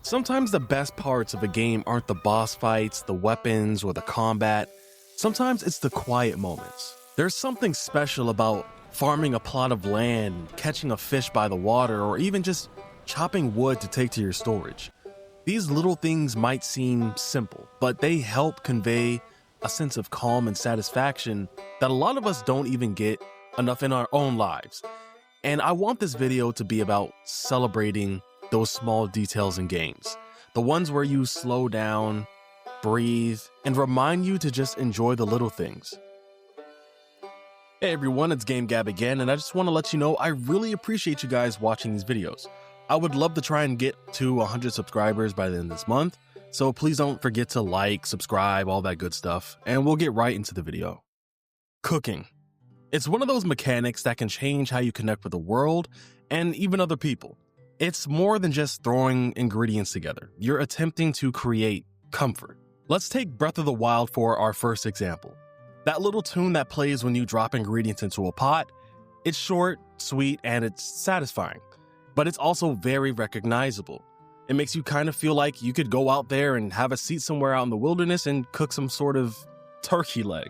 Sometimes the best parts of a game aren't the boss fights, the weapons, or the combat. Sometimes it's the quiet moments. There's something special about farming a plot of land, catching a fish by the water, or even just chopping wood to take to your storage. These little things might seem simple, but they help convey a sense of calm and satisfaction that a lot of us don't even get enough in our own lives. And I want this video to be about celebrating those small details in games. The ones where you slow down, breathe, and remind you to just enjoy the little things. Hey everyone, it's Game Gab again, and I just want to let you know I really appreciate you guys watching these videos. I would love to try and get to 100 subscribers by the end of this month, so please don't forget to like, subscribe, all that good stuff, and we'll get right into the video. Cooking. It's one of those mechanics that can change how you connect with the world and even other people. It's more than just throwing ingredients together. You're attempting to create comfort. Let's take Breath of the Wild for our first example. That little tune that plays when you drop ingredients into a pot, it's short, sweet, and it's satisfying. But it's also very recognizable. It makes you kind of feel like you could go out there and have a seat somewhere out in the wilderness and cook some sort of turkey leg.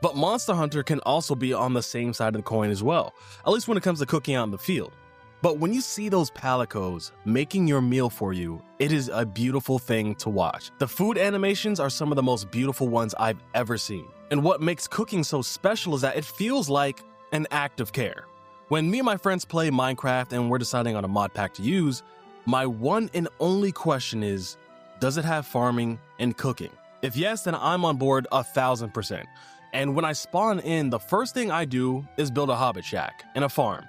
But Monster Hunter can also be on the same side of the coin as well, at least when it comes to cooking out in the field. But when you see those palicos making your meal for you, it is a beautiful thing to watch. The food animations are some of the most beautiful ones I've ever seen. And what makes cooking so special is that it feels like an act of care. When me and my friends play Minecraft and we're deciding on a mod pack to use, my one and only question is, does it have farming and cooking? If yes, then I'm on board 1000%. And when I spawn in, the first thing I do is build a hobbit shack and a farm.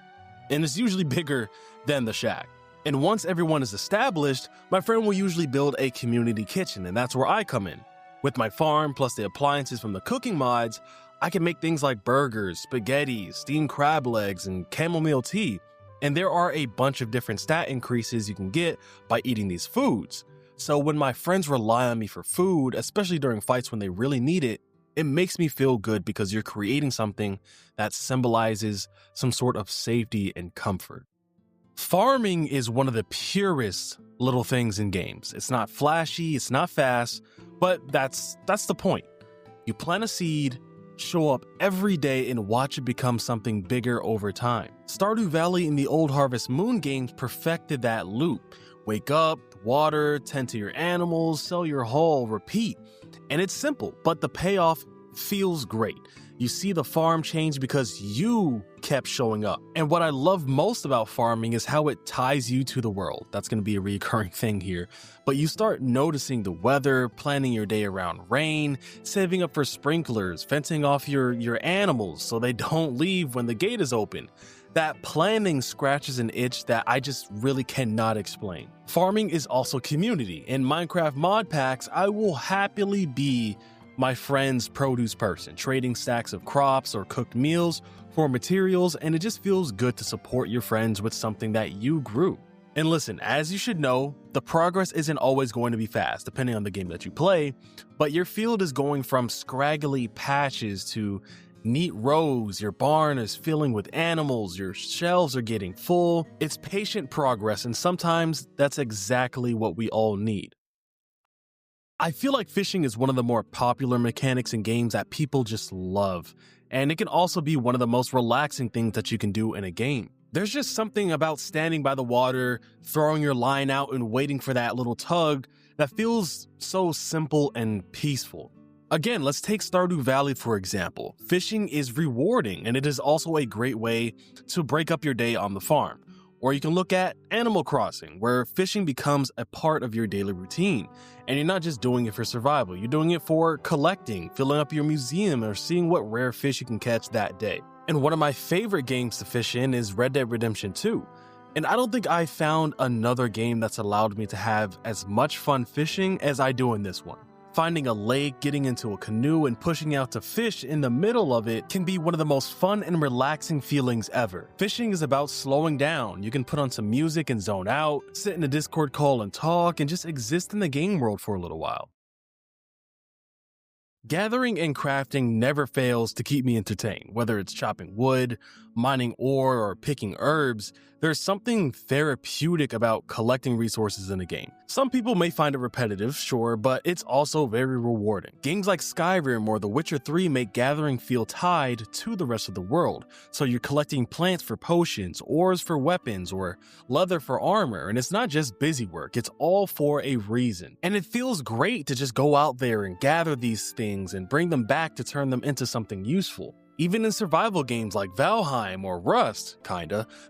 And it's usually bigger than the shack. And once everyone is established, my friend will usually build a community kitchen, and that's where I come in. With my farm plus the appliances from the cooking mods, I can make things like burgers, spaghetti, steamed crab legs, and chamomile tea. And there are a bunch of different stat increases you can get by eating these foods. So when my friends rely on me for food, especially during fights when they really need it, it makes me feel good because you're creating something that symbolizes some sort of safety and comfort. Farming is one of the purest little things in games. It's not flashy, it's not fast, but that's the point. You plant a seed, show up every day, and watch it become something bigger over time. Stardew Valley in the old Harvest Moon games perfected that loop. Wake up, water, tend to your animals, sell your haul, repeat. And it's simple, but the payoff feels great. You see the farm change because you kept showing up. And what I love most about farming is how it ties you to the world. That's going to be a recurring thing here. But you start noticing the weather, planning your day around rain, saving up for sprinklers, fencing off your animals so they don't leave when the gate is open. That planning scratches an itch that I just really cannot explain. Farming is also community. In Minecraft mod packs, I will happily be my friend's produce person, trading stacks of crops or cooked meals for materials, and it just feels good to support your friends with something that you grew. And listen, as you should know, the progress isn't always going to be fast, depending on the game that you play, but your field is going from scraggly patches to neat rows, your barn is filling with animals, your shelves are getting full. It's patient progress, and sometimes that's exactly what we all need. I feel like fishing is one of the more popular mechanics in games that people just love, and it can also be one of the most relaxing things that you can do in a game. There's just something about standing by the water, throwing your line out and waiting for that little tug that feels so simple and peaceful. Again, let's take Stardew Valley for example. Fishing is rewarding, and it is also a great way to break up your day on the farm. Or you can look at Animal Crossing, where fishing becomes a part of your daily routine. And you're not just doing it for survival, you're doing it for collecting, filling up your museum, or seeing what rare fish you can catch that day. And one of my favorite games to fish in is Red Dead Redemption 2. And I don't think I found another game that's allowed me to have as much fun fishing as I do in this one. Finding a lake, getting into a canoe, and pushing out to fish in the middle of it can be one of the most fun and relaxing feelings ever. Fishing is about slowing down. You can put on some music and zone out, sit in a Discord call and talk, and just exist in the game world for a little while. Gathering and crafting never fails to keep me entertained. Whether it's chopping wood, mining ore, or picking herbs, There's something therapeutic about collecting resources in a game. Some people may find it repetitive, sure, but it's also very rewarding. Games like Skyrim or The Witcher 3 make gathering feel tied to the rest of the world. So you're collecting plants for potions, ores for weapons, or leather for armor, and it's not just busy work, it's all for a reason. And it feels great to just go out there and gather these things and bring them back to turn them into something useful. Even in survival games like Valheim or Rust,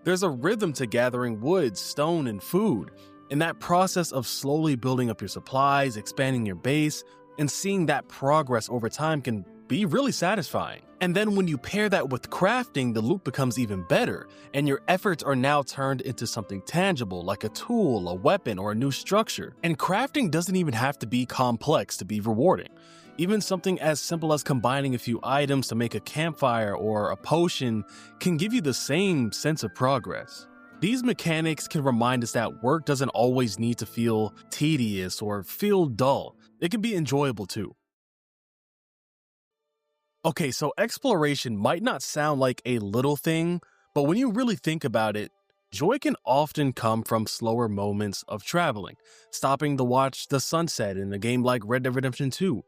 there's a rhythm to gathering wood, stone, and food. And that process of slowly building up your supplies, expanding your base, and seeing that progress over time can be really satisfying. And then when you pair that with crafting, the loop becomes even better, and your efforts are now turned into something tangible like a tool, a weapon, or a new structure. And crafting doesn't even have to be complex to be rewarding. Even something as simple as combining a few items to make a campfire or a potion can give you the same sense of progress. These mechanics can remind us that work doesn't always need to feel tedious or feel dull. It can be enjoyable too. Okay, so exploration might not sound like a little thing, but when you really think about it, joy can often come from slower moments of traveling, stopping to watch the sunset in a game like Red Dead Redemption 2,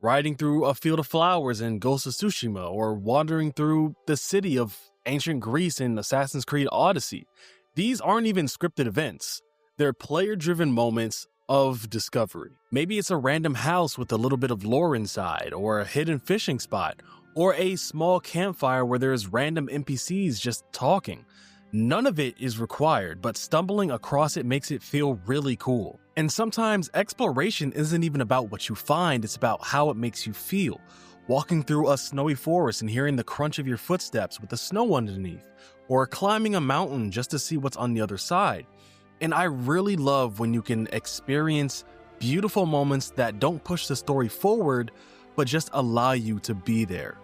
riding through a field of flowers in Ghost of Tsushima, or wandering through the city of ancient Greece in Assassin's Creed Odyssey. These aren't even scripted events. They're player-driven moments of discovery. Maybe it's a random house with a little bit of lore inside, or a hidden fishing spot, or a small campfire where there's random NPCs just talking. None of it is required, but stumbling across it makes it feel really cool. And sometimes exploration isn't even about what you find, it's about how it makes you feel. Walking through a snowy forest and hearing the crunch of your footsteps with the snow underneath, or climbing a mountain just to see what's on the other side. And I really love when you can experience beautiful moments that don't push the story forward, but just allow you to be there.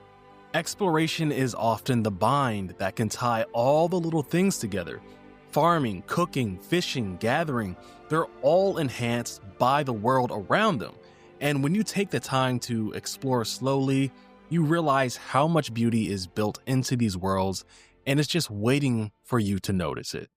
Exploration is often the bind that can tie all the little things together. Farming, cooking, fishing, gathering, they're all enhanced by the world around them. And when you take the time to explore slowly, you realize how much beauty is built into these worlds, and it's just waiting for you to notice it.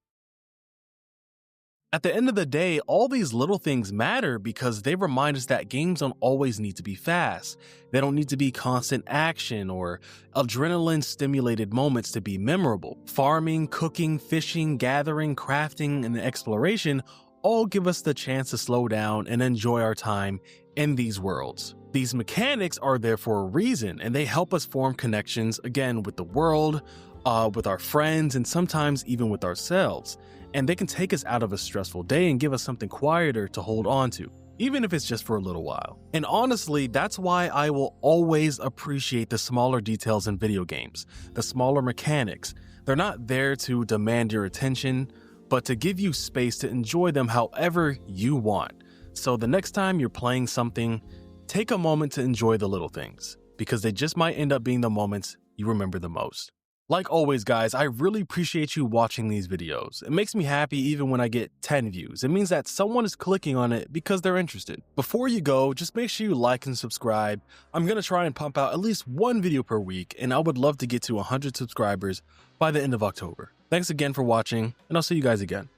At the end of the day, all these little things matter because they remind us that games don't always need to be fast. They don't need to be constant action or adrenaline-stimulated moments to be memorable. Farming, cooking, fishing, gathering, crafting, and exploration all give us the chance to slow down and enjoy our time in these worlds. These mechanics are there for a reason, and they help us form connections, again, with the world, with our friends, and sometimes even with ourselves. And they can take us out of a stressful day and give us something quieter to hold on to, even if it's just for a little while. And honestly, that's why I will always appreciate the smaller details in video games, the smaller mechanics. They're not there to demand your attention, but to give you space to enjoy them however you want. So the next time you're playing something, take a moment to enjoy the little things, because they just might end up being the moments you remember the most. Like always, guys, I really appreciate you watching these videos. It makes me happy even when I get 10 views. It means that someone is clicking on it because they're interested. Before you go, just make sure you like and subscribe. I'm going to try and pump out at least one video per week, and I would love to get to 100 subscribers by the end of October. Thanks again for watching, and I'll see you guys again.